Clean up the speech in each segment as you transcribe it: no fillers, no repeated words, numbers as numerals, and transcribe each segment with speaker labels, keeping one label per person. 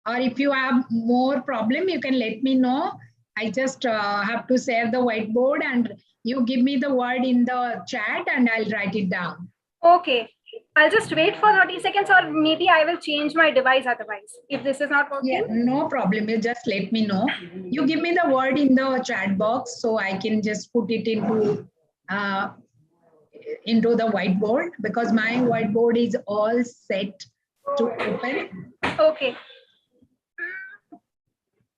Speaker 1: Or if you have more problem, you can let me know. I just have to share the whiteboard and you give me the word in the chat and I'll write it down.
Speaker 2: Okay. I'll just wait for 30 seconds or maybe I will change my device otherwise. If this is not working.
Speaker 1: Yeah, no problem. You just let me know. You give me the word in the chat box so I can just put it into the whiteboard because my whiteboard is all set to open.
Speaker 2: Okay.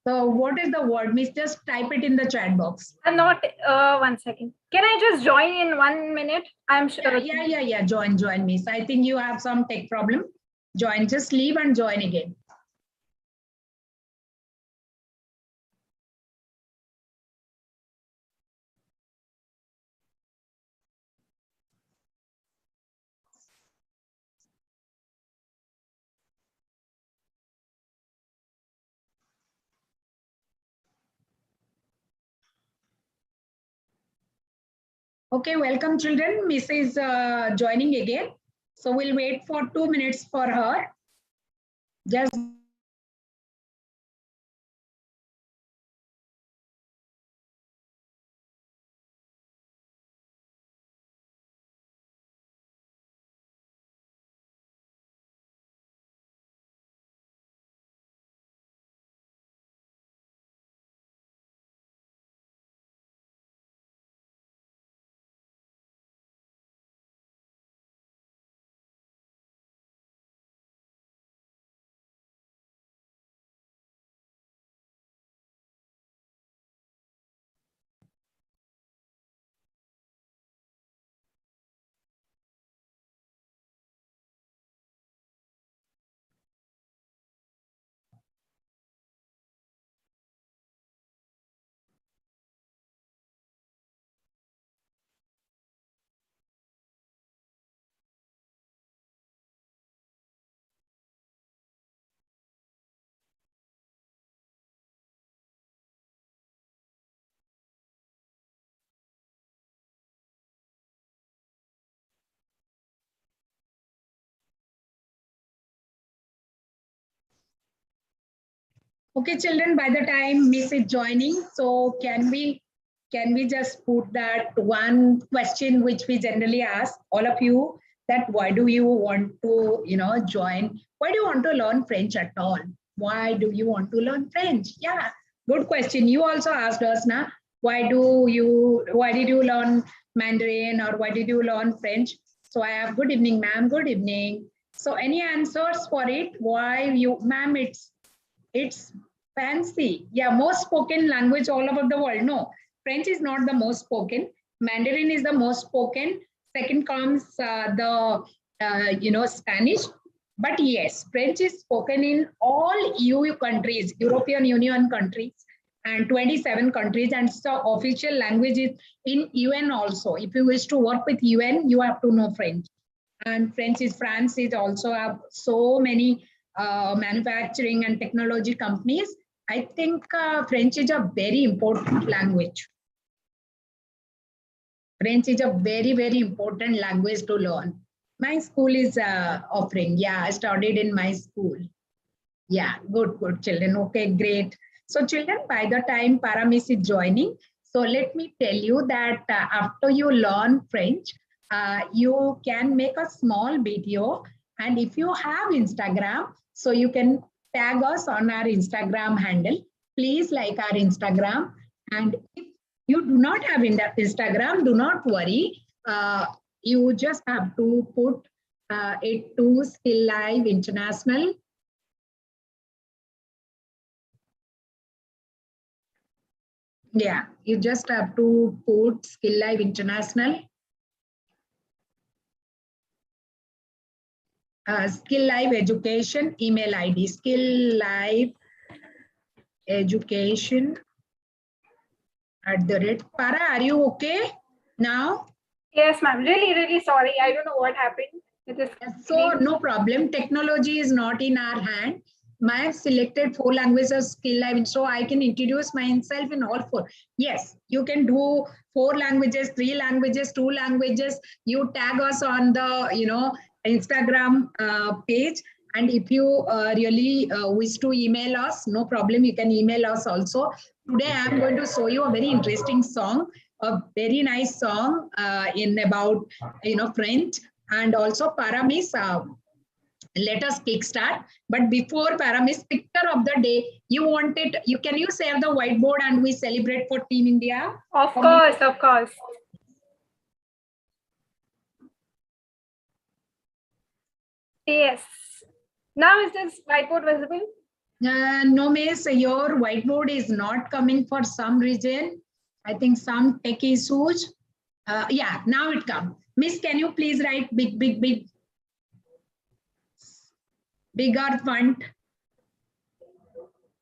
Speaker 1: So what is the word, Miss? Just type it in the chat box.
Speaker 2: I'm not, 1 second. Can I just join in 1 minute? I'm sure.
Speaker 1: Yeah. Join, Miss. I think you have some tech problem. Join, just leave and join again. Okay, welcome children. Miss is joining again. So we'll wait for 2 minutes for her. Just okay, children, by the time Miss is joining, so can we just put that one question which we generally ask all of you, that why do you want to, join? Why do you want to learn French at all? Why do you want to learn French? Yeah, good question. You also asked us, na, why did you learn Mandarin or why did you learn French? So I have good evening, ma'am. Good evening. So any answers for it? Why you, ma'am? It's fancy. Yeah, most spoken language all over the world. No, French is not the most spoken. Mandarin is the most spoken. Second comes Spanish. But yes, French is spoken in all EU countries, European Union countries, and 27 countries, and so official language is in UN also. If you wish to work with UN, you have to know French. And France is also have so many manufacturing and technology companies. I think French is a very important language. French is a very, very important language to learn. My school is offering. Yeah, I studied in my school. Yeah, good, children. Okay, great. So children, by the time Paramis is joining, so let me tell you that after you learn French, you can make a small video. And if you have Instagram, so you can tag us on our Instagram handle. Please like our Instagram. And if you do not have Instagram, do not worry. You just have to put it to Skill Live International. Yeah, you just have to put Skill Live International. Skill Live Education email ID. Skill Live Education @ Para, are you okay now?
Speaker 2: Yes, ma'am. Really, really sorry. I don't know what happened.
Speaker 1: So no problem. Technology is not in our hand. I have selected 4 languages Skill Live, so I can introduce myself in all 4. Yes, you can do 4 languages, 3 languages, 2 languages. You tag us on the Instagram page, And if you really wish to email us, no problem, you can email us also. Today I am going to show you a very interesting song, a very nice song in about French. And also Paramis, let us kickstart. But before Paramis, picture of the day, can you share the whiteboard and we celebrate for Team India?
Speaker 2: Of course, of course. Yes. Now is this whiteboard visible?
Speaker 1: No, miss, your whiteboard is not coming for some reason. I think some tech issues. Yeah, now it comes. Miss, can you please write bigger font?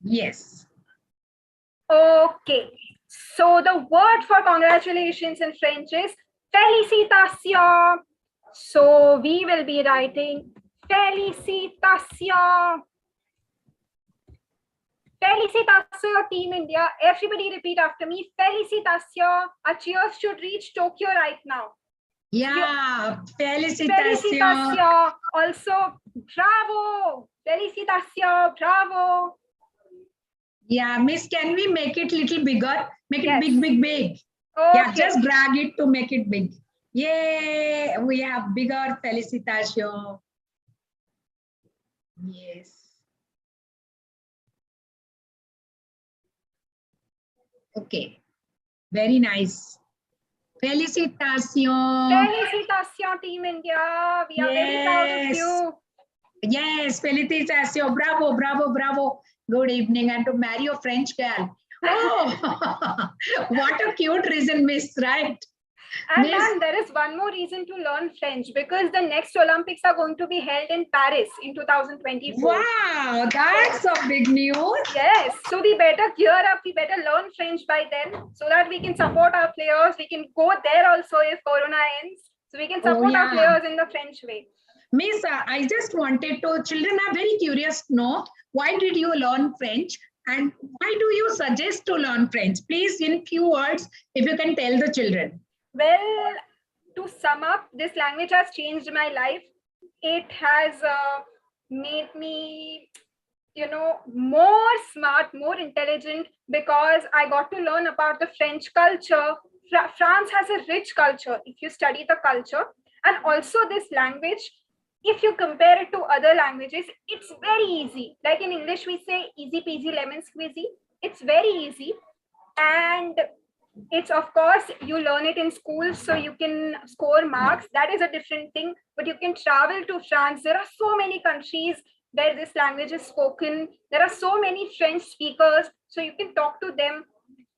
Speaker 1: Yes.
Speaker 2: Okay. So the word for congratulations in French is félicitations. So we will be writing félicitations. Félicitations, Team India. Everybody repeat after me. Félicitations. Our cheers should reach Tokyo right now.
Speaker 1: Yeah, félicitations.
Speaker 2: Félicitations. Also, bravo. Félicitations, bravo.
Speaker 1: Yeah, miss, can we make it little bigger? Make it
Speaker 2: Yes.
Speaker 1: big.
Speaker 2: Okay.
Speaker 1: Yeah, just drag it to make it big. Yay, we have bigger felicitation. Yes. Okay, very nice. Felicitation.
Speaker 2: Félicitations, Team India. We are very proud of you.
Speaker 1: Yes, felicitation. Bravo, bravo, bravo. Good evening. And to marry a French girl. Oh, what a cute reason, miss, right?
Speaker 2: And then there is one more reason to learn French, because the next Olympics are going to be held in Paris in 2024.
Speaker 1: Wow, that's a big news.
Speaker 2: Yes, so we better gear up, we better learn French by then so that we can support our players. We can go there also if Corona ends. So we can support our players in the French way.
Speaker 1: Miss, I just wanted to, children are very curious to know, why did you learn French? And why do you suggest to learn French? Please, in few words, if you can tell the children.
Speaker 2: Well, to sum up, this language has changed my life. It has made me, more smart, more intelligent, because I got to learn about the French culture. France has a rich culture if you study the culture. And also this language, if you compare it to other languages, it's very easy. Like in English, we say easy peasy lemon squeezy. It's very easy. And it's, of course, you learn it in school so you can score marks. That is a different thing. But you can travel to France. There are so many countries where this language is spoken. There are so many French speakers, so you can talk to them.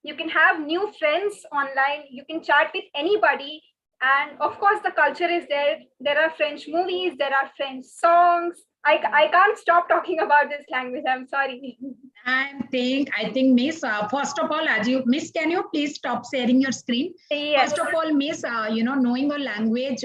Speaker 2: You can have new friends online. You can chat with anybody. And of course, the culture is there. There are French movies, there are French songs. I can't stop talking about this language. I'm sorry.
Speaker 1: I think, Miss, first of all, Miss, can you please stop sharing your screen?
Speaker 2: Yes.
Speaker 1: First of all, Miss, knowing a language,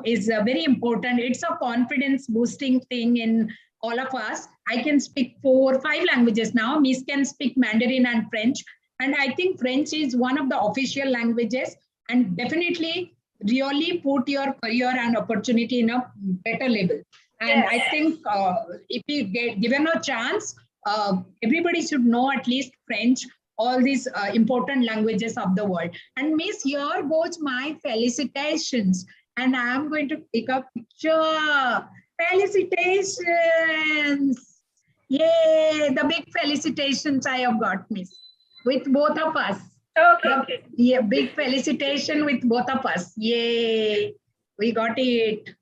Speaker 1: is very important. It's a confidence boosting thing in all of us. I can speak 4 or 5 languages now. Miss can speak Mandarin and French. And I think French is one of the official languages, and definitely really put your career and opportunity in a better level. And
Speaker 2: Yes.
Speaker 1: I think if you get given a chance, everybody should know at least French, all these important languages of the world. And Miss, here goes my felicitations. And I'm going to take a picture. Felicitations. Yay, the big felicitations I have got, Miss, with both of us.
Speaker 2: Okay.
Speaker 1: Yeah, big felicitation with both of us. Yay, we got it.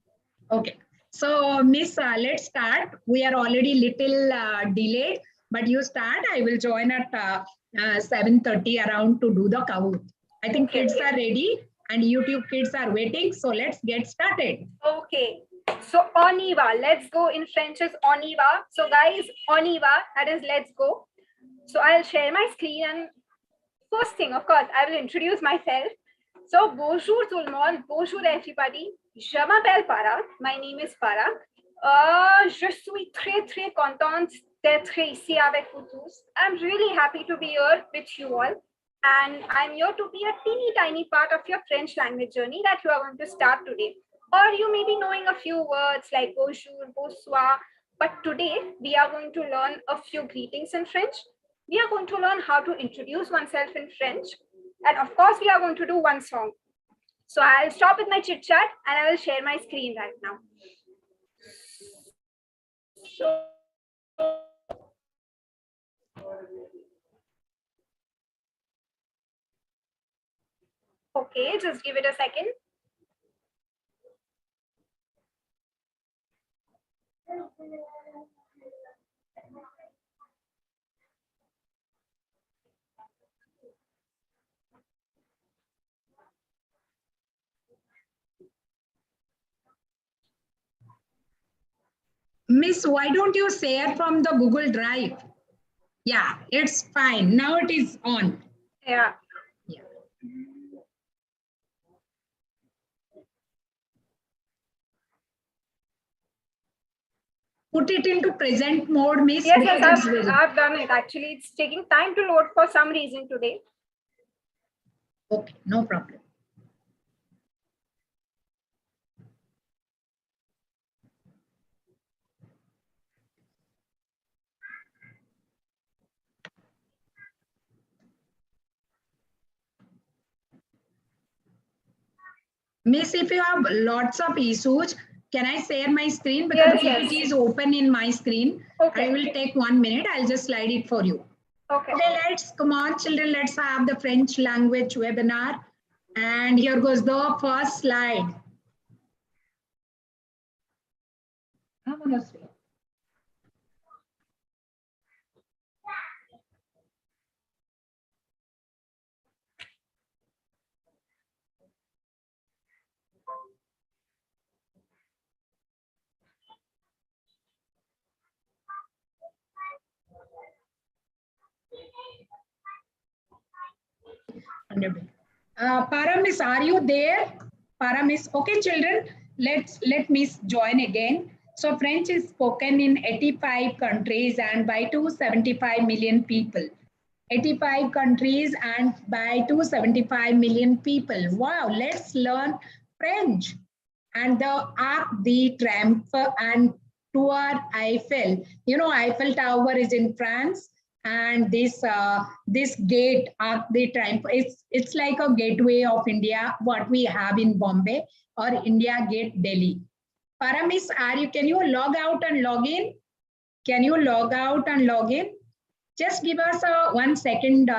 Speaker 1: Okay. So, Miss, let's start. We are already little delayed, but you start. I will join at 7:30 around to do the Kahoot. I think kids are ready and YouTube kids are waiting. So let's get started.
Speaker 2: Okay. So on y va. Let's go in French is on y va. So guys, on y va, that is let's go. So I'll share my screen, and first thing, of course, I will introduce myself. So bonjour tout le monde, bonjour everybody. Je m'appelle Farah. My name is Farah. Je suis très contente d'être ici avec vous tous. I'm really happy to be here with you all. And I'm here to be a teeny tiny part of your French language journey that you are going to start today. or you may be knowing a few words like bonjour, bonsoir. But today we are going to learn a few greetings in French. We are going to learn how to introduce oneself in French. And of course, we are going to do one song. So I'll stop with my chit chat and I will share my screen right now. So, okay, just give it a second.
Speaker 1: Miss, why don't you share from the Google Drive? Yeah, it's fine. Now it is on.
Speaker 2: Yeah.
Speaker 1: Yeah. Put it into present mode, Miss.
Speaker 2: Yes, I've done it. Actually, it's taking time to load for some reason today.
Speaker 1: Okay, no problem. Miss, if you have lots of issues, can I share my screen? Because
Speaker 2: yes.
Speaker 1: it is open in my screen.
Speaker 2: Okay.
Speaker 1: I will take 1 minute. I'll just slide it for you.
Speaker 2: Okay.
Speaker 1: Okay, come on, children. Let's have the French language webinar. And here goes the first slide. Paramis, are you there? Paramis, okay, children, let me join again. So French is spoken in 85 countries and by 275 million people. 85 countries and by 275 million people. Wow, let's learn French. And the Arc de Triomphe and Tour Eiffel. You know, Eiffel Tower is in France, and this gate, Arc de Triomphe, it's like a gateway of India, what we have in Bombay, or India Gate, Delhi. Paramis, can you log out and log in? Can you log out and log in? Just give us a 1 second.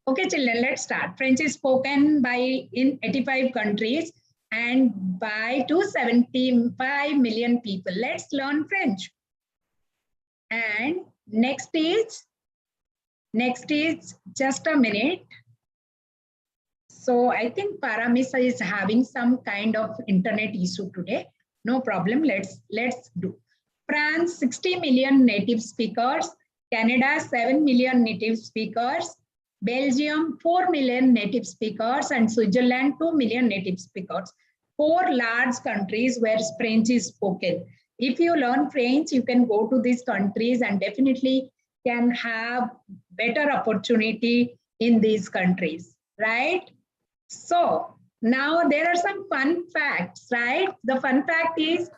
Speaker 1: Okay, children, let's start. French is spoken in 85 countries and by 275 million people. Let's learn French. And next is just a minute. So I think Paramisa is having some kind of internet issue today. No problem. Let's do. France, 60 million native speakers. Canada, 7 million native speakers. Belgium, 4 million native speakers. And Switzerland, 2 million native speakers. 4 large countries where French is spoken. If you learn French, you can go to these countries and definitely can have better opportunity in these countries, right? So now there are some fun facts, right? The fun fact is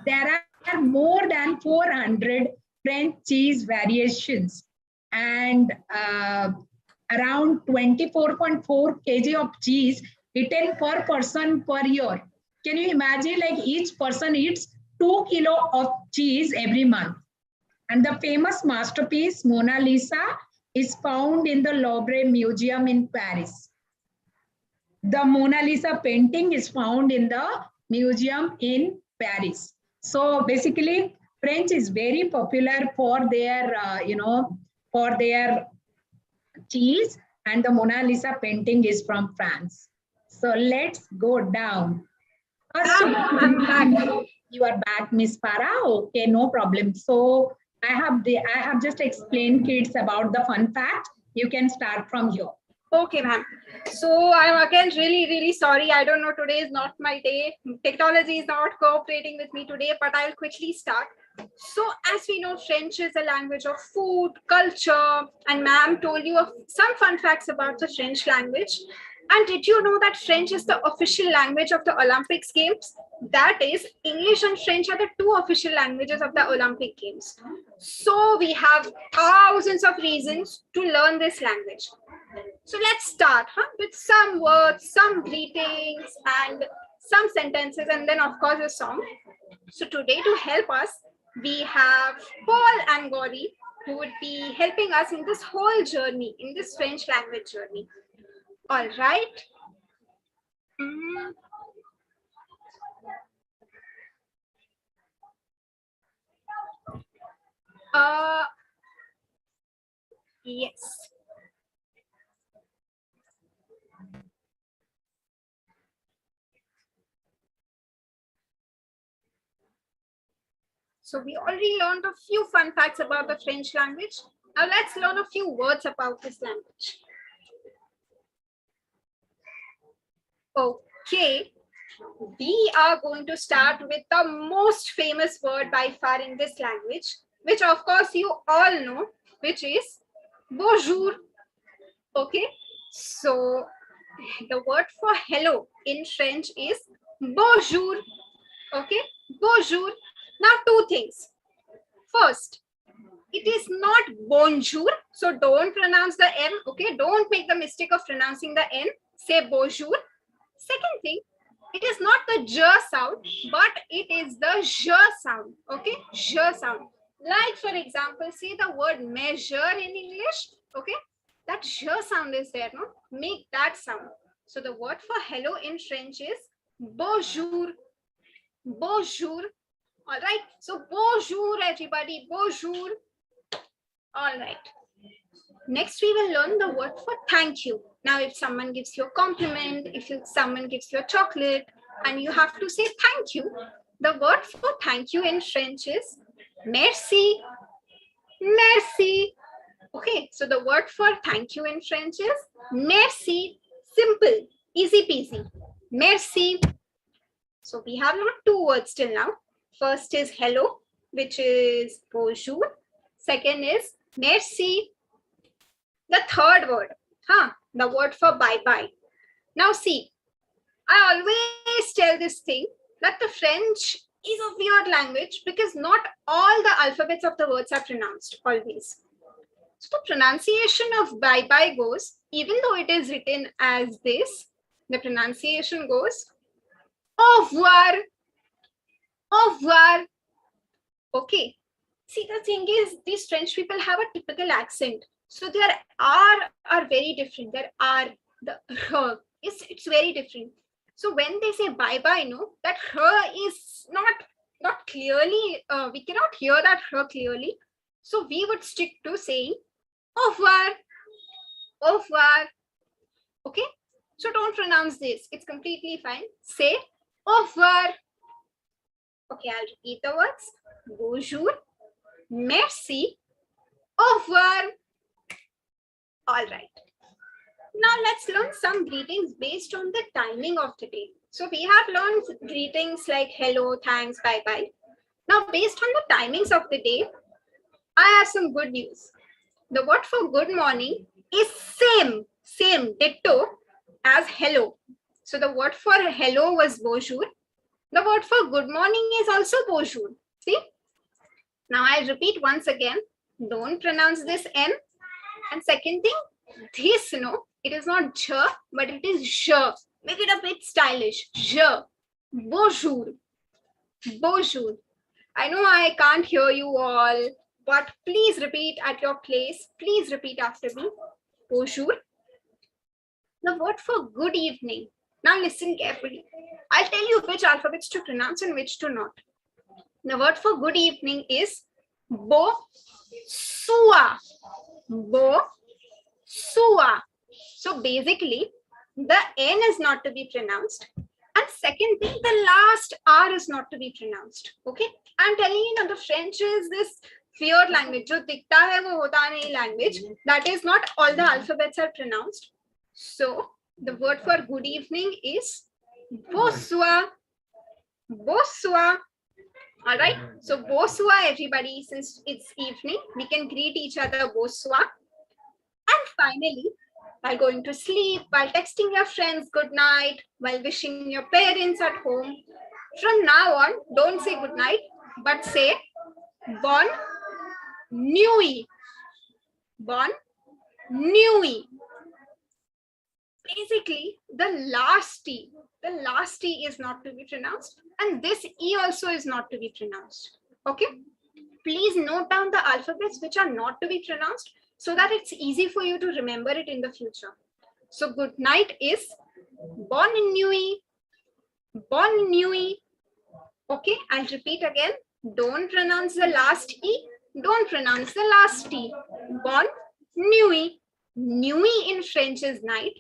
Speaker 1: there are more than 400 French cheese variations and around 24.4 kg of cheese eaten per person per year. Can you imagine, like, each person eats 2 kilos of cheese every month? And the famous masterpiece Mona Lisa is found in the Louvre Museum in Paris. The Mona Lisa painting is found in the museum in Paris. So basically, French is very popular for their, for their cheese, and the Mona Lisa painting is from France. So let's go down.
Speaker 2: I'm back.
Speaker 1: You are back, Miss Farah. Okay, no problem. So I have just explained kids about the fun fact. You can start from here.
Speaker 2: Okay, ma'am. So I'm again really sorry. I don't know, today is not my day. Technology is not cooperating with me today, but I'll quickly start. So as we know, French is a language of food, culture, and ma'am told you of some fun facts about the French language. And did you know that French is the official language of the Olympics Games? That is, English and French are the two official languages of the Olympic Games. So we have thousands of reasons to learn this language. So let's start with some words, some greetings, and some sentences, and then of course a song. So today to help us, we have Paul and Gauri, who would be helping us in this whole journey, in this French language journey. All right. Yes. So we already learned a few fun facts about the French language. Now let's learn a few words about this language. Okay, we are going to start with the most famous word by far in this language, which of course you all know, which is bonjour. Okay, so the word for hello in French is bonjour. Okay, bonjour. Now two things. First, it is not bonjour, so don't pronounce the M. Okay, don't make the mistake of pronouncing the N. Say bonjour. Second thing, it is not the j sound, but it is the j sound. Okay, j sound. Like for example, say the word measure in English. Okay, that j sound is there. No, make that sound. So the word for hello in French is bonjour. Bonjour. All right. So bonjour, everybody. Bonjour. All right. Next, we will learn the word for thank you. Now, if someone gives you a compliment, someone gives you a chocolate, and you have to say thank you, the word for thank you in French is merci. Merci. Okay, so the word for thank you in French is merci. Simple, easy peasy. Merci. So we have learned two words till now. First is hello, which is bonjour. Second is merci. The third word, the word for bye-bye. Now see, I always tell this thing that the French is a weird language because not all the alphabets of the words are pronounced always. So the pronunciation of bye-bye goes, even though it is written as this, the pronunciation goes au revoir, au revoir. Okay. See, the thing is, these French people have a typical accent. So their R are very different. Their R, the R, it's very different. So when they say bye-bye, no, that R is not clearly, we cannot hear that R clearly. So we would stick to saying au revoir, au revoir. Okay, so don't pronounce this. It's completely fine. Say au revoir. Okay, I'll repeat the words. Bonjour, merci, au revoir. All right. Now let's learn some greetings based on the timing of the day. So we have learned greetings like hello, thanks, bye-bye. Now based on the timings of the day, I have some good news. The word for good morning is same, ditto as hello. So the word for hello was bonjour. The word for good morning is also bonjour. See? Now I'll repeat once again. Don't pronounce this N. And second thing, this, it is not je, but it is je. Make it a bit stylish. Je. Bonjour. Bonjour. I know I can't hear you all, but please repeat at your place. Please repeat after me. Bonjour. The word for good evening. Now listen carefully. I'll tell you which alphabets to pronounce and which to not. The word for good evening is bo sua. Bo sua. So basically, the N is not to be pronounced. And second thing, the last R is not to be pronounced. Okay, I'm telling you now, the French is this weird language. जो दिखता है वो होता नहीं language. That is, not all the alphabets are pronounced. So the word for good evening is bonsoir. Bonsoir. All right. So bonsoir, everybody. Since it's evening, we can greet each other bonsoir. And finally, while going to sleep, while texting your friends good night, while wishing your parents at home, from now on, don't say good night, but say bonne nuit. Bonne nuit. Basically, the last T is not to be pronounced, and this E also is not to be pronounced. Okay? Please note down the alphabets which are not to be pronounced, so that it's easy for you to remember it in the future. So good night is bonne nuit, bonne nuit. Okay, I'll repeat again. Don't pronounce the last E, don't pronounce the last T. Bonne nuit. Nuit in French is night.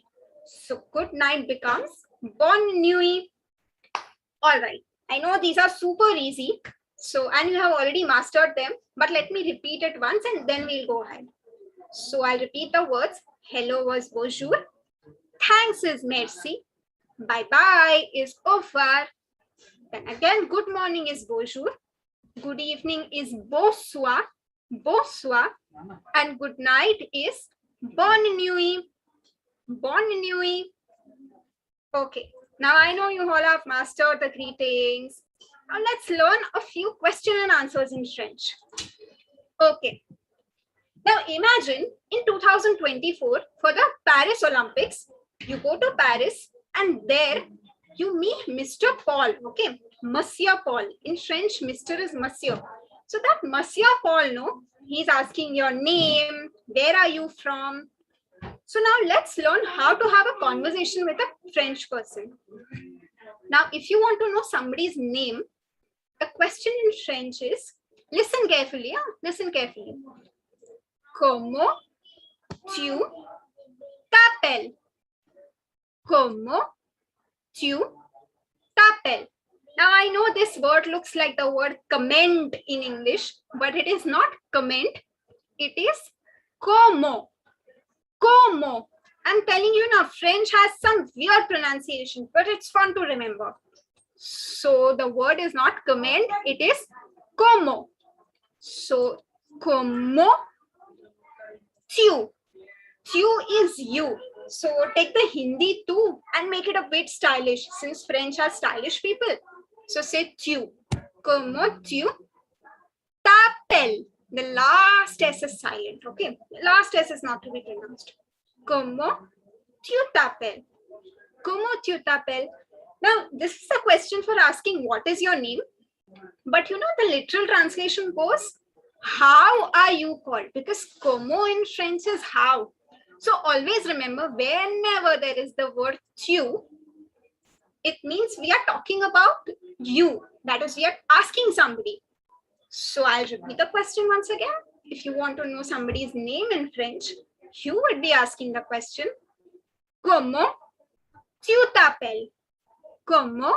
Speaker 2: So good night becomes bonne nuit. All right, I know these are super easy. So, and you have already mastered them, but let me repeat it once and then we'll go ahead. So I'll repeat the words. Hello was bonjour. Thanks is merci. Bye-bye is au revoir. Then again, good morning is bonjour. Good evening is bonsoir. Bonsoir. And good night is bonne nuit. Bonne nuit. Okay. Now I know you all have mastered the greetings. Now let's learn a few question and answers in French. Okay. Now imagine in 2024 for the Paris Olympics, you go to Paris and there you meet Mr. Paul. Okay, Monsieur Paul. In French, Mr. is Monsieur. So that Monsieur Paul, no, he's asking your name, where are you from? So now let's learn how to have a conversation with a French person. Now, if you want to know somebody's name, the question in French is, listen carefully, listen carefully. Comment tu t'appelles? Comment tu t'appelles? Now I know this word looks like the word comment in English, but it is not comment. It is comment. Comment. I'm telling you now, French has some weird pronunciation, but it's fun to remember. So the word is not comment, it is comment. So comment tu. Tu is you. So take the Hindi tu and make it a bit stylish, since French are stylish people. So say tu. Comment tu t'appelles. The last S is silent. Okay. The last S is not to be pronounced. Comment tu t'appelles. Comment tu t'appelles. Now, this is a question for asking what is your name. But you know, the literal translation goes, how are you called? Because comment in French is how. So always remember, whenever there is the word tu, it means we are talking about you. That is, we are asking somebody. So I'll repeat the question once again. If you want to know somebody's name in French, you would be asking the question, comment tu t'appelles? Comment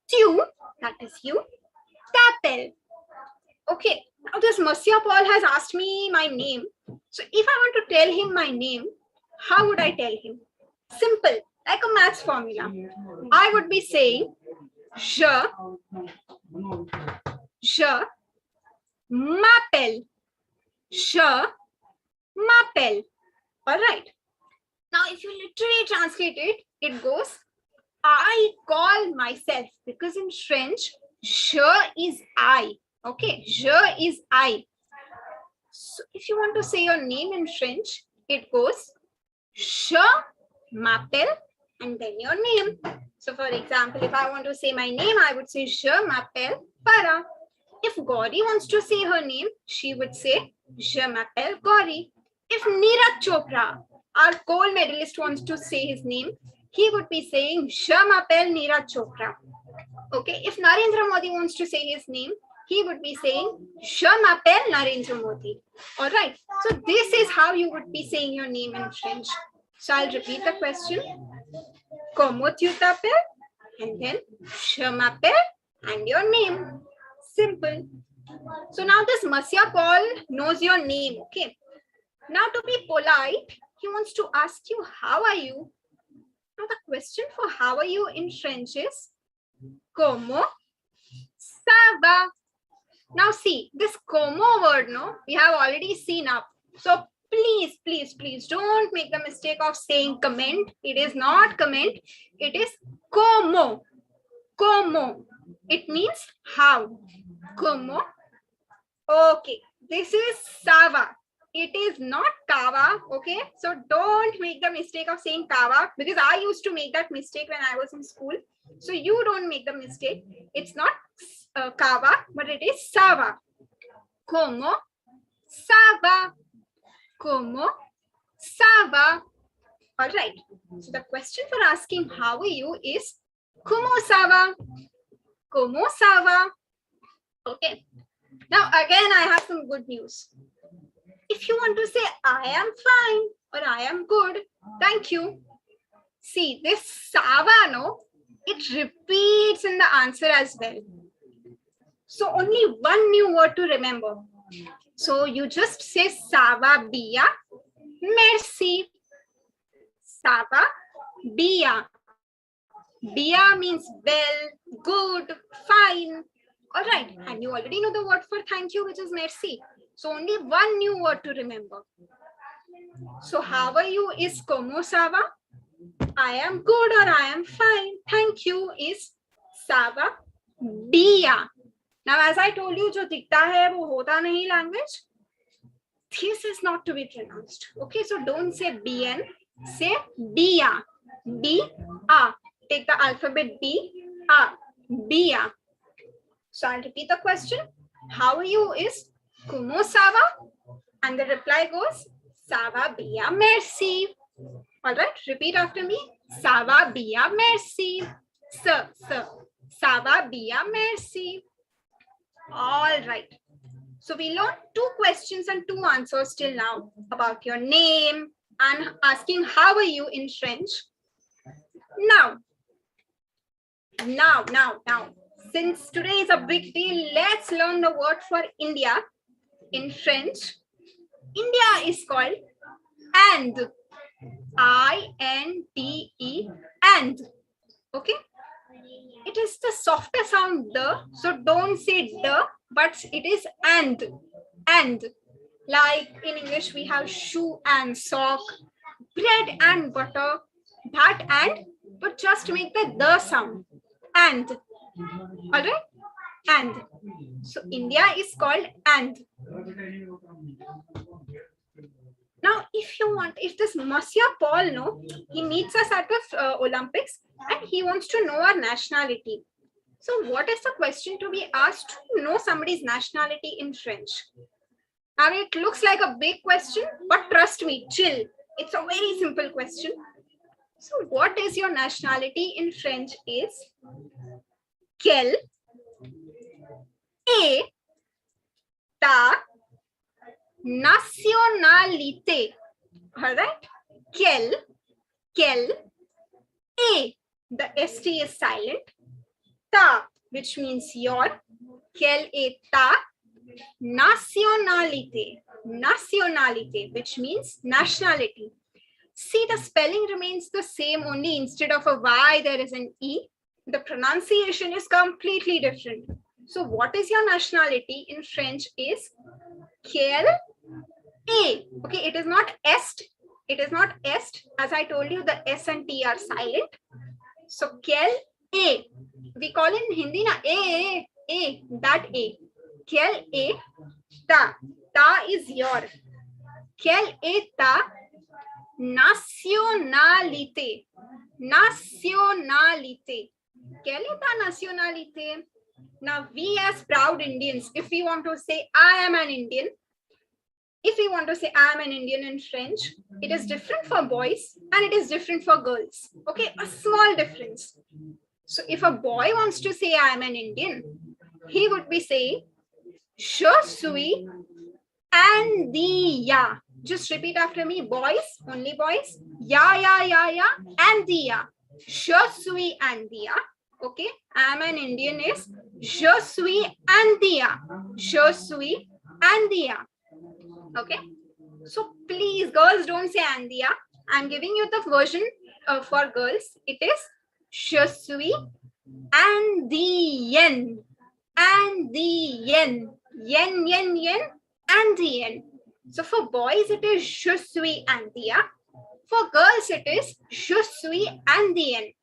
Speaker 2: tu, that is you, t'appelles? Okay, now this Monsieur Paul has asked me my name. So if I want to tell him my name, how would I tell him? Simple, like a maths formula. I would be saying, je m'appelle. Je m'appelle. All right. Now, if you literally translate it, it goes, I call myself, because in French, je is I. Okay, je is I. So if you want to say your name in French, it goes, je m'appelle, and then your name. So for example, if I want to say my name, I would say, je m'appelle Para. If Gauri wants to say her name, she would say, je m'appelle Gauri. If Neeraj Chopra, our gold medalist, wants to say his name, he would be saying, je m'appelle Neeraj Chopra. Okay, if Narendra Modi wants to say his name, he would be saying, je m'appelle Narendra Modi. All right, so this is how you would be saying your name in French. So I'll repeat the question. Comment tu t'appelles? and then Shamape and your name. Simple. So now this Masya Paul knows your name, okay? Now to be polite, he wants to ask you, how are you? Now the question for how are you in French is, Como ça va? Now see, this como word, no, we have already seen up. So please, please, please don't make the mistake of saying comment. It is not comment. It is como. Como. It means how. Como. Okay. This is sava. It is not kava. Okay. So don't make the mistake of saying kava, because I used to make that mistake when I was in school. So you don't make the mistake. It's not kava, but it is sava. Como sava. Como sava. All right. So the question for asking how are you is como sava. Como sava. Okay. Now again, I have some good news. If you want to say I am fine or I am good, thank you. See, this sava, no, it repeats in the answer as well. So only one new word to remember. So you just say sava bia, merci. Sava bia. Bia means well, good, fine. All right. And you already know the word for thank you, which is merci. So only one new word to remember. So how are you is como sava. I am good or I am fine. Thank you is sava bia. Now, as I told you, जो दिखता है वो होता नहीं language. This is not to be pronounced. Okay, so don't say bn, say bia. B-a. Take the alphabet B-a. Bia. So I'll repeat the question. How are you is como sava? And the reply goes sava bia merci. All right, repeat after me. Sava bia merci. Sava bia merci. All right. So we learned 2 questions and 2 answers till now about your name and asking how are you in French. Now, since today is a big deal, let's learn the word for India in French. India is called and. I-N-D-E, and. Okay. It is the softer sound the, so don't say the, but it is and. Like in English we have shoe and sock, bread and butter, that and, but just make the sound, and. All right, and. So India is called and. Now, if this Masya Paul, no, he meets us at the Olympics and he wants to know our nationality. So what is the question to be asked to know somebody's nationality in French? I mean, it looks like a big question, but trust me, chill. It's a very simple question. So what is your nationality in French is quelle est ta nationalité. All right. Quelle est, the ST is silent. Ta, which means your. Quelle est ta nationalité. Nationalité, which means nationality. See, the spelling remains the same, only instead of a Y, there is an E. The pronunciation is completely different. So what is your nationality in French is quelle est. Okay, it is not est. It is not est. As I told you, the S and T are silent. So quelle est. We call in Hindi na a, that a. Quelle est ta. Ta is your. Quelle est ta nationalité. Nationalité. Quelle est ta nationalité? Now, we as proud Indians, if we want to say, I am an Indian, if we want to say, I am an Indian in French, it is different for boys and it is different for girls. Okay, a small difference. So if a boy wants to say, I am an Indian, he would be saying, je suis India. Just repeat after me, boys, only boys. Ya, India. Je suis India. Okay, I am an Indian is je suis India. Je suis India. Okay, so please, girls, don't say India. I'm giving you the version for girls. It is je suis Andean. Andean. Yen, yen, yen. Andean. So for boys, it is je suis India. For girls, it is je suis Andean.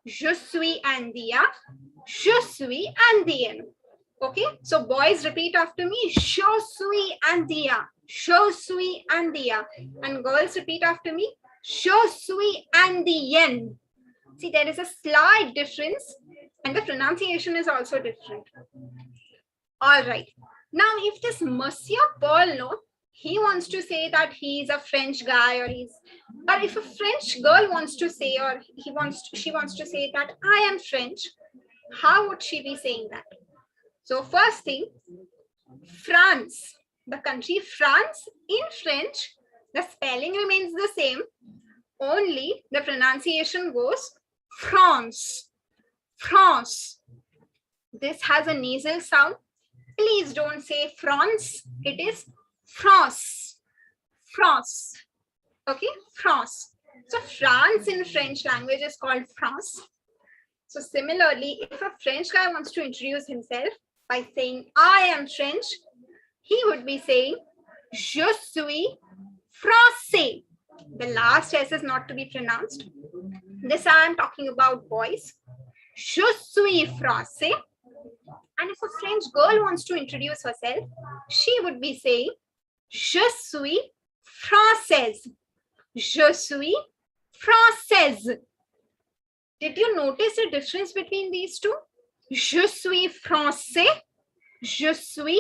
Speaker 2: Je suis India. Je suis Andean. Okay, so boys repeat after me. Je suis India. Je suis India. And girls repeat after me. Je suis Andean. See, there is a slight difference and the pronunciation is also different. All right. Now, if this Monsieur Paul, no, he wants to say that he's a French guy, or if a French girl wants to say, or she wants to say that I am French, how would she be saying that? So first thing, France, the country France, in French, the spelling remains the same, only the pronunciation goes France, France. This has a nasal sound. Please don't say France, it is France, France. Okay, France. So France in French language is called France. So similarly, if a French guy wants to introduce himself by saying, I am French, he would be saying, je suis français. The last S is not to be pronounced. This I am talking about boys. Je suis français. And if a French girl wants to introduce herself, she would be saying, je suis française. Je suis française. Did you notice the difference between these two? Je suis français. Je suis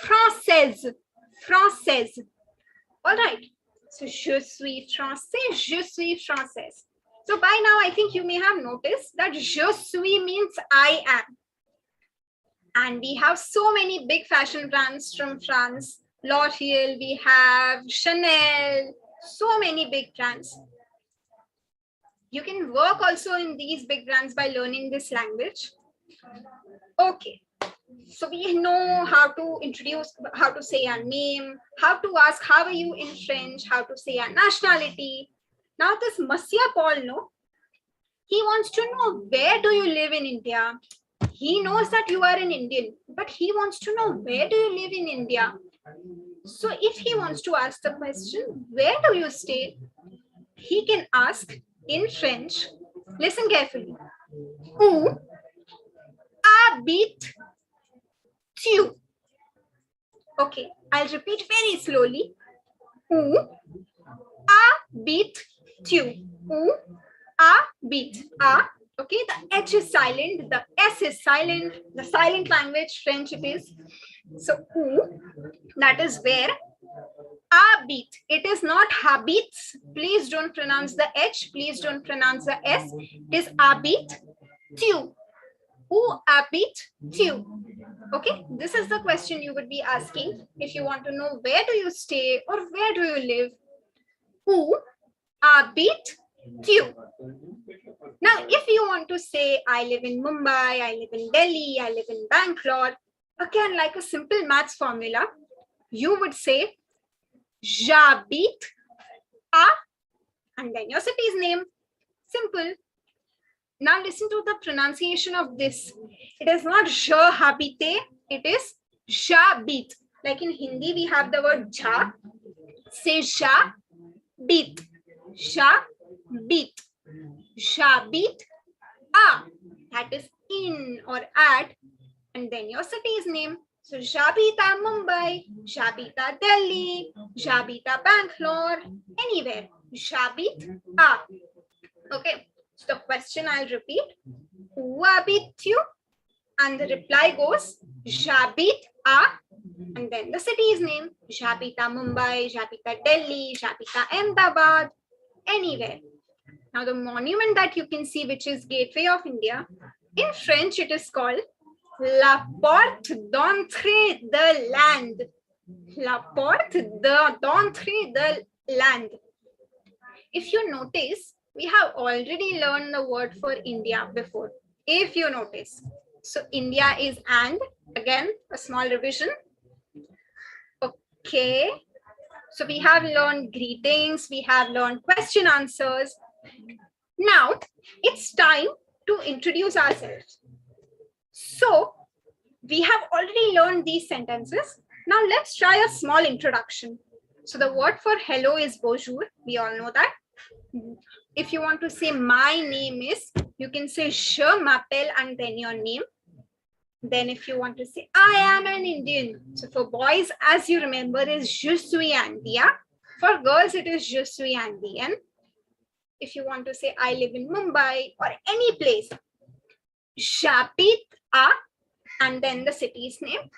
Speaker 2: française. Française. All right. So, je suis français. Je suis française. So, by now, I think you may have noticed that je suis means I am. And we have so many big fashion brands from France. L'Oréal, we have Chanel, so many big brands. You can work also in these big brands by learning this language. Okay, so we know how to introduce, how to say our name, how to ask how are you in French, how to say our nationality. Now this Monsieur Paul, no, he wants to know where do you live in India. He knows that you are an Indian, but he wants to know where do you live in India. So if he wants to ask the question, where do you stay? He can ask in French. Listen carefully. Où habites-tu? Okay, I'll repeat very slowly. Où habites-tu? Où habite. Okay, the H is silent, the S is silent, the silent language, French it is. So, où, that is where. Habit, it is not habits. Please don't pronounce the H, please don't pronounce the S. It is habite-tu. Où habites-tu? Okay, this is the question you would be asking if you want to know where do you stay or where do you live. Où habites-tu? Now, if you want to say, I live in Mumbai, I live in Delhi, I live in Bangalore, again, like a simple maths formula, you would say, j'habite à, and then your city's name. Simple. Now, listen to the pronunciation of this. It is not je habite, it is j'habite. Like in Hindi, we have the word ja. Say j'habite. J'habite. J'habite à, that is in or at, and then your city's name. So j'habite à Mumbai, j'habite à Delhi, j'habite à Bangalore, anywhere. J'habite à. Okay, so the question I'll repeat. Où habites-tu? And the reply goes j'habite à, and then the city's name. J'habite à Mumbai, j'habite à Delhi, j'habite à Ahmedabad, anywhere. Now, the monument that you can see, which is Gateway of India, in French, it is called La Porte d'entrée de land. La Porte d'entrée de land. If you notice, we have already learned the word for India before. if you notice. So India is and, again, a small revision. Okay. So we have learned greetings, we have learned question answers. Now it's time to introduce ourselves. So we have already learned these sentences. Now let's try a small introduction. So the word for hello is bonjour. We all know that. If you want to say my name is, you can say je m'appelle and then your name. Then if you want to say I am an Indian. So for boys, as you remember, is je suis India. For girls, it is je suis Indian. If you want to say I live in Mumbai or any place, j'habite à and then the city's name.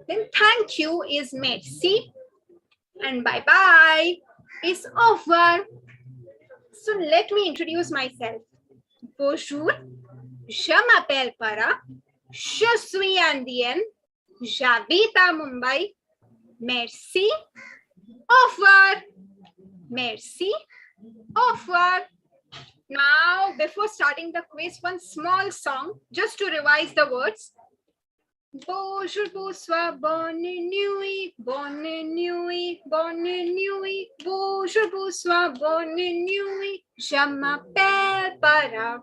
Speaker 2: Then thank you is merci and bye bye is over. So let me introduce myself. Bonjour, je m'appelle Para, je suis indienne, j'habite à Mumbai. Merci, au revoir. Merci, au revoir. Now, before starting the quiz, one small song just to revise the words. Bonjour, bonsoir, bonne nuit, bonne nuit, bonne nuit. Bonjour, bonsoir, bonne nuit. Je m'appelle Para.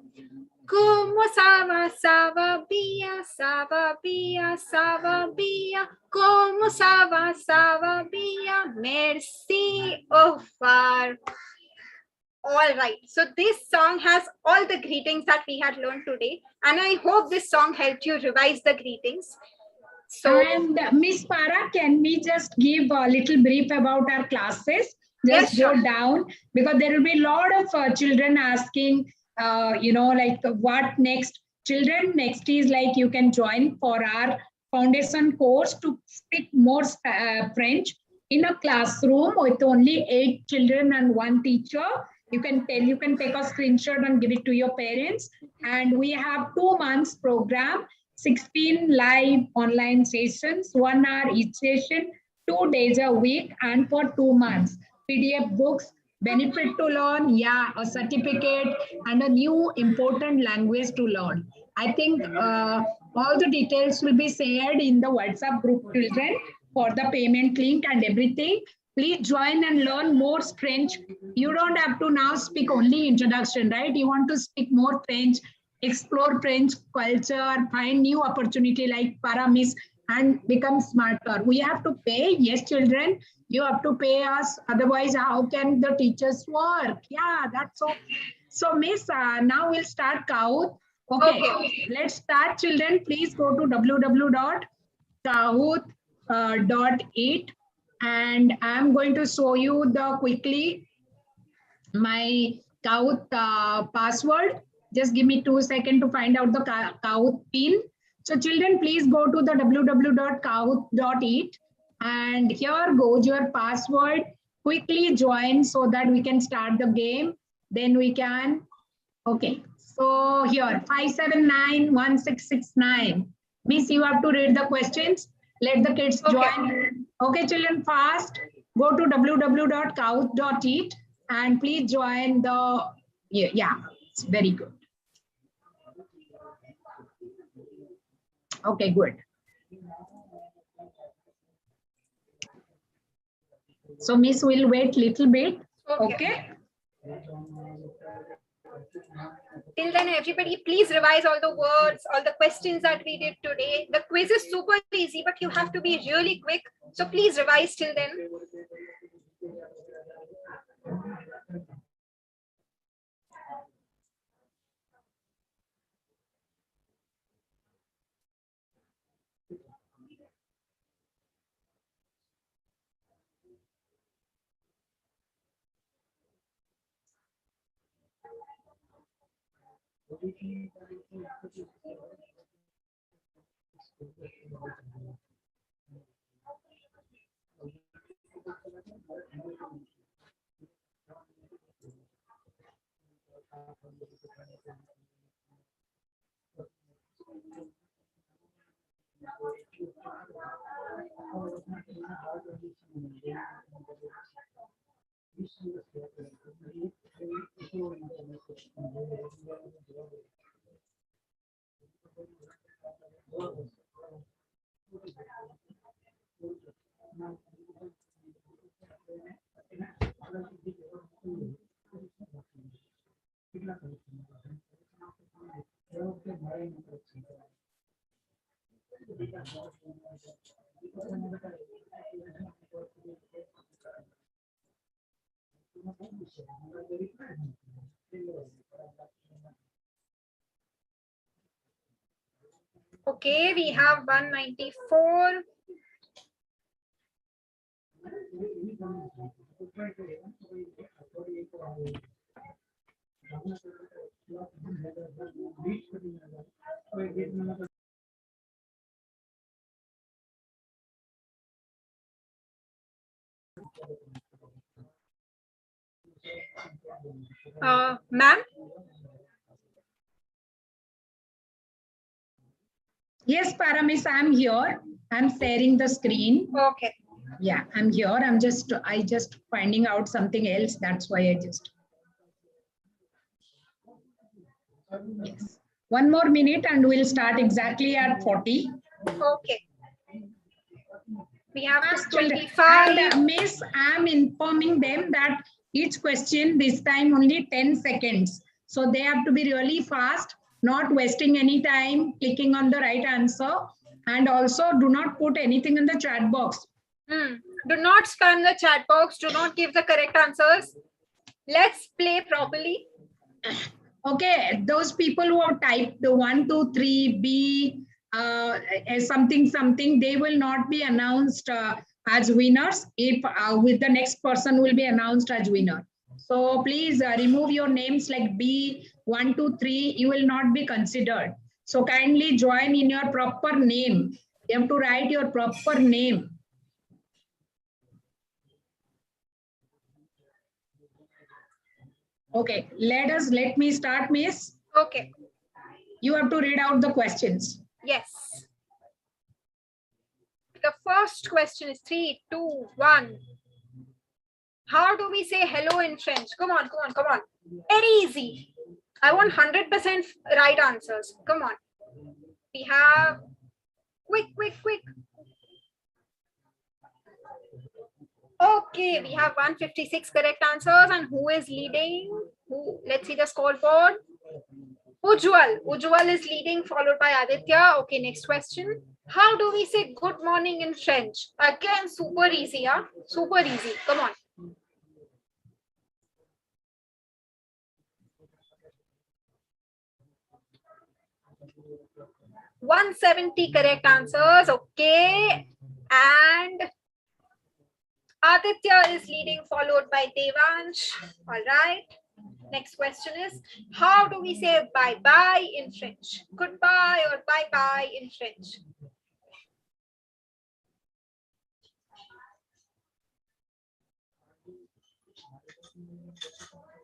Speaker 2: Como ça va bien, ça va bien, ça va bien. Como ça va bien. Merci, au revoir. All right, so this song has all the greetings that we had learned today, and I hope this song helped you revise the greetings. So,
Speaker 1: and Miss Para, can we just give a little brief about our classes? Just
Speaker 2: yes, sure.
Speaker 1: go down, because there will be a lot of children asking, like what next? Children, next is like you can join for our foundation course to speak more French in a classroom with only 8 children and 1 teacher. You can take a screenshot and give it to your parents. And we have 2 months program, 16 live online sessions, 1 hour each session, 2 days a week, and for 2 months. PDF books, benefit to learn, a certificate, and a new important language to learn. I think all the details will be shared in the WhatsApp group, children, for the payment link and everything. Please join and learn more French. You don't have to now speak only introduction, right? You want to speak more French, explore French culture, find new opportunity like Paramis, and become smarter. We have to pay. Yes, children, you have to pay us. Otherwise, how can the teachers work? Yeah, that's so. So, Miss, now we'll start Kahoot. Okay, let's start, children. Please go to www.kahoot.it, and I'm going to show you the quickly my Kahoot password. Just give me 2 seconds to find out the Kahoot pin. So children, please go to the www.kahoot.it, and here goes your password. Quickly join so that we can start the game. Then we can, okay. So here, 5791669. Miss, you have to read the questions. Let the kids join. Okay, children, fast. Go to www.kahoot.it and please join the, it's very good. Okay, good. So Miss will wait little bit. Okay.
Speaker 2: Till then, everybody, please revise all the words, all the questions that we did today. The quiz is super easy, but you have to be really quick. So please revise till then. Okay, we have 194. Ma'am?
Speaker 1: Yes, Paramis, I'm here. I'm sharing the screen.
Speaker 2: Okay.
Speaker 1: Yeah, I'm here. I just finding out something else. That's why I just. Yes. One more minute and we'll start exactly at 40.
Speaker 2: Okay. We have
Speaker 1: Ask
Speaker 2: 25.
Speaker 1: And Miss, I'm informing them that each question this time only 10 seconds. So they have to be really fast, not wasting any time clicking on the right answer. And also do not put anything in the chat box.
Speaker 2: Do not spam the chat box. Do not give the correct answers. Let's play properly.
Speaker 1: Okay, those people who have typed the 1, 2, 3, B, something, they will not be announced as winners. If with the next person will be announced as winner. So please remove your names like B, 1, 2, 3. You will not be considered. So kindly join in your proper name. You have to write your proper name. Okay, let me start, Miss.
Speaker 2: Okay.
Speaker 1: You have to read out the questions.
Speaker 2: Yes. The first question is 3, 2, 1. How do we say hello in French? Come on, come on, come on. Very easy. I want 100% right answers. Come on. We have quick. Okay, we have 156 correct answers. And who is leading? Let's see the scoreboard. Ujwal is leading, followed by Aditya. Okay, next question. How do we say good morning in French? Again, super easy, huh? Super easy. Come on. $170 correct answers. Okay. And Aditya is leading, followed by Devansh. All right. Next question is, how do we say bye-bye in French? Goodbye or bye-bye in French?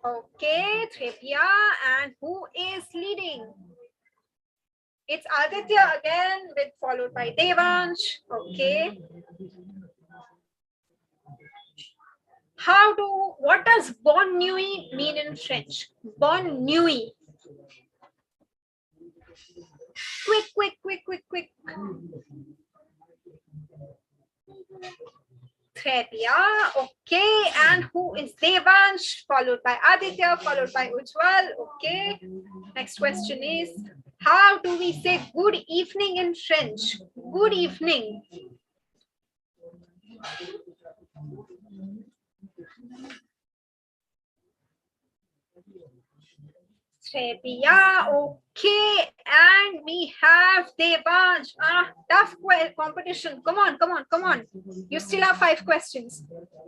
Speaker 2: Okay, Tripya. And who is leading? It's Aditya again, followed by Devansh. Okay. What does bonne nuit mean in French? Bonne nuit. Quick. Tripya. Okay. And who is Devansh? Followed by Aditya, followed by Ujwal. Okay. Next question is, how do we say good evening in French? Good evening. Tripya. Okay. And we have Devansh. Tough competition. Come on. You still have 5 questions.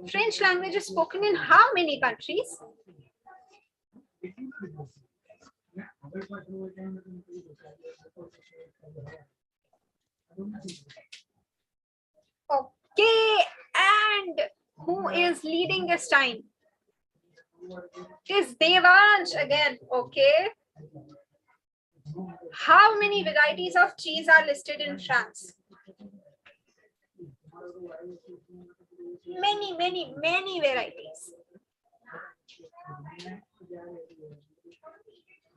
Speaker 2: French language is spoken in how many countries? Okay. And who is leading this time? It is Devansh again. Okay. How many varieties of cheese are listed in France? Many varieties.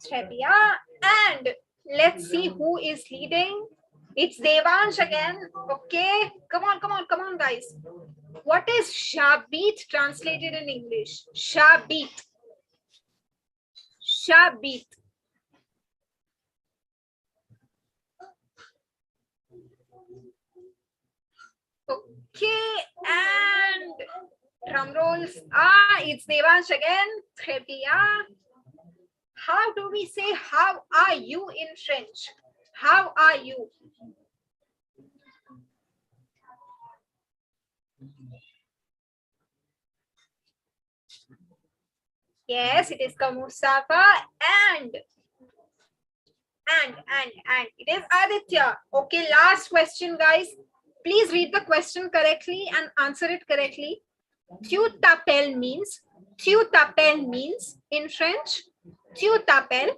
Speaker 2: Tripya. And Let's see who is leading. It's Devansh again. Okay, come on, guys. What is Shabit translated in English? Shabit. Shabit. Okay, and drum rolls. It's Devansh again. Très bien. How do we say how are you in French? How are you? Yes, it is Comment ça va? And it is Aditya. Okay, last question, guys. Please read the question correctly and answer it correctly. Tu t'appelles means in French. Tu t'appelles.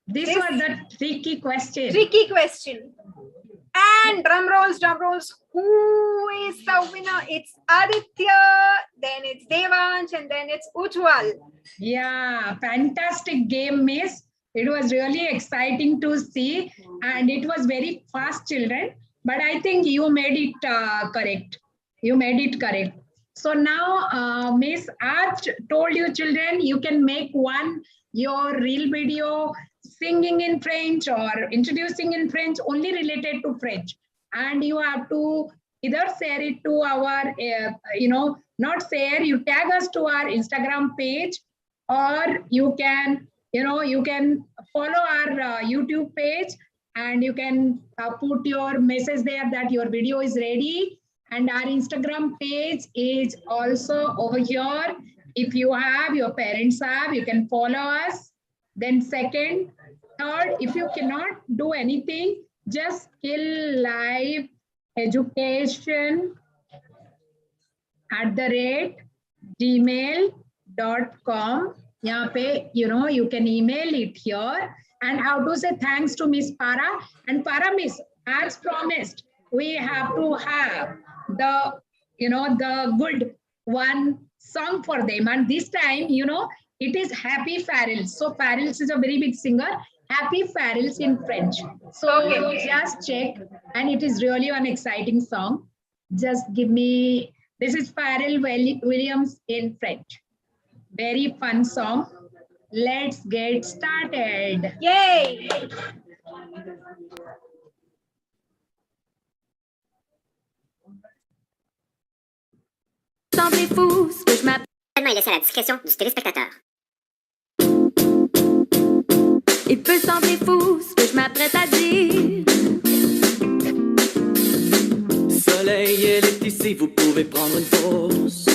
Speaker 1: This was the tricky question.
Speaker 2: Tricky question. And drum rolls. Who is the winner? It's Aditya, then it's Devansh, and then it's Ujwal.
Speaker 1: Yeah, fantastic game, miss. It was really exciting to see, and it was very fast, children. But I think you made it correct. You made it correct. So now, Miss Arch told you, children, you can make your reel video singing in French or introducing in French only related to French. And you have to either share it to our, not share, you tag us to our Instagram page, or you can, you can follow our YouTube page, and you can put your message there that your video is ready. And our Instagram page is also over here. If you have, your parents have, you can follow us. Then second, third, if you cannot do anything, just kill live education @gmail.com. यहाँ पे, you can email it here. And how to say thanks to Miss Para. And Para Miss, as promised, we have to have the, the good one song for them. And this time, it is Happy Farrells. So Farrells is a very big singer. Happy Farrells in French. So just check. And it is really an exciting song. Just give me, this is Pharrell Williams in French. Very fun song. Let's get started.
Speaker 2: Yay!
Speaker 3: Semblez fou, ce que je m'appelle est laissé à la discrétion du téléspectateur. Il peut sembler fou ce que je m'apprête à dire.
Speaker 4: Soleil, elle est ici, vous pouvez prendre une pause.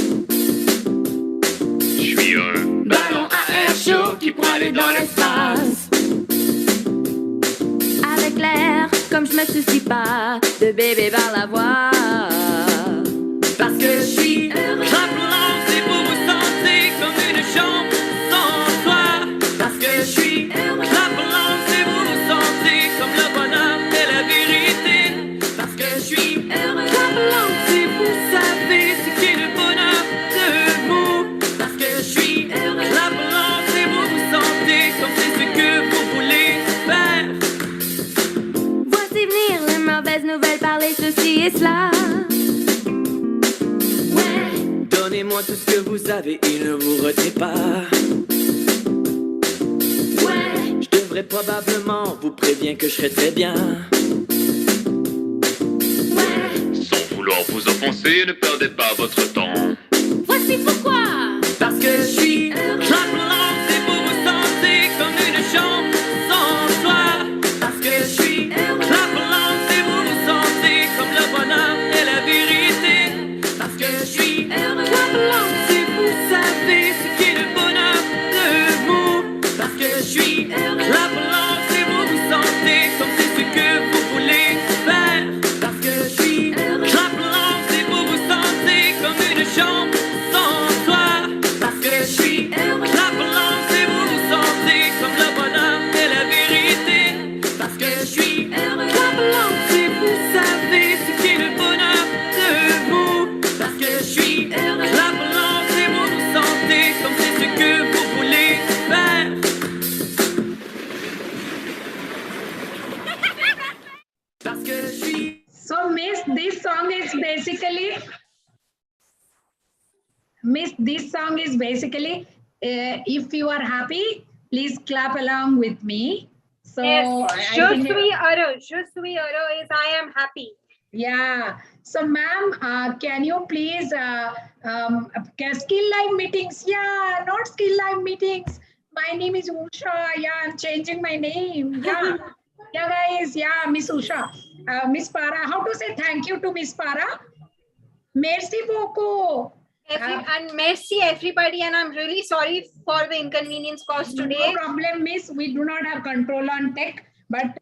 Speaker 5: Je suis un
Speaker 3: Ballon à air chaud qui pourrait aller dans l'espace. Avec l'air, comme je me soucie pas de bébé par la voix.
Speaker 4: Parce que je suis heureux. J'applaudis pour vous sentir comme une chambre sans soi. Parce que je suis heureux. J'applaudis pour vous sentir comme le bonheur et la vérité. Parce que je suis heureux. J'applaudis, vous savez ce qu'est le bonheur de vous. Parce que je suis heureux. J'applaudis pour vous sentir comme c'est ce que vous voulez faire.
Speaker 3: Voici venir les mauvaises nouvelles, parler ceci et cela.
Speaker 4: Donnez-moi tout ce que vous avez, il ne vous retient pas.
Speaker 3: Ouais,
Speaker 4: Je devrais probablement vous prévenir que je serai très bien.
Speaker 3: ouais,
Speaker 5: sans vouloir vous offenser, ne perdez pas votre temps.
Speaker 3: voici pourquoi.
Speaker 4: Parce que je suis j'applaudis pour vous sentir comme une chambre sans soi. Parce que je suis j'applaudis pour vous sentir comme le bonheur et la vérité. Parce que je suis j'applaudis, vous savez ce qu'est le bonheur de vous. Parce que je suis j'applaudis pour vous sentir comme c'est ce que vous voulez faire. Parce que je suis j'applaudis pour vous sentir comme une chambre
Speaker 1: Miss, this song is basically, if you are happy, please clap along with me. So
Speaker 2: Yes,
Speaker 1: I
Speaker 2: je
Speaker 1: think,
Speaker 2: suis heureux. Je suis heureux is I am happy.
Speaker 1: yeah. So, ma'am, can you please, skill live meetings? Yeah, not skill live meetings. My name is Usha. Yeah, I'm changing my name. Yeah. Yeah, guys. Yeah, Miss Usha. Miss Para. How to say thank you to Miss Para? Merci beaucoup.
Speaker 2: And merci everybody, and I'm really sorry for the inconvenience caused today.
Speaker 1: No problem, Miss. We do not have control on tech, but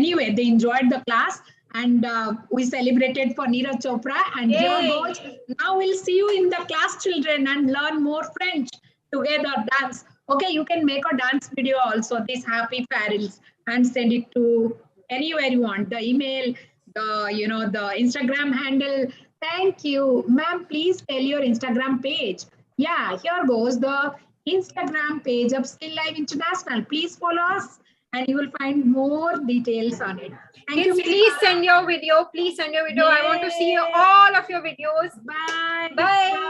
Speaker 1: anyway, they enjoyed the class, and we celebrated for Neeraj Chopra. And
Speaker 2: Yay.
Speaker 1: here goes. Now we'll see you in the class, children, and learn more French together. Dance. Okay, you can make a dance video also. These happy farewells and send it to anywhere you want. The email, the Instagram handle. Thank you, ma'am. Please tell your Instagram page. Yeah, here goes the Instagram page of Skill Live International. Please follow us and you will find more details on it. Thank you,
Speaker 2: Kids,
Speaker 1: Miss
Speaker 2: please
Speaker 1: Farah.
Speaker 2: send your video. Please send your video. I want to see
Speaker 1: Yay.
Speaker 2: all of your videos.
Speaker 1: Bye.
Speaker 2: Bye.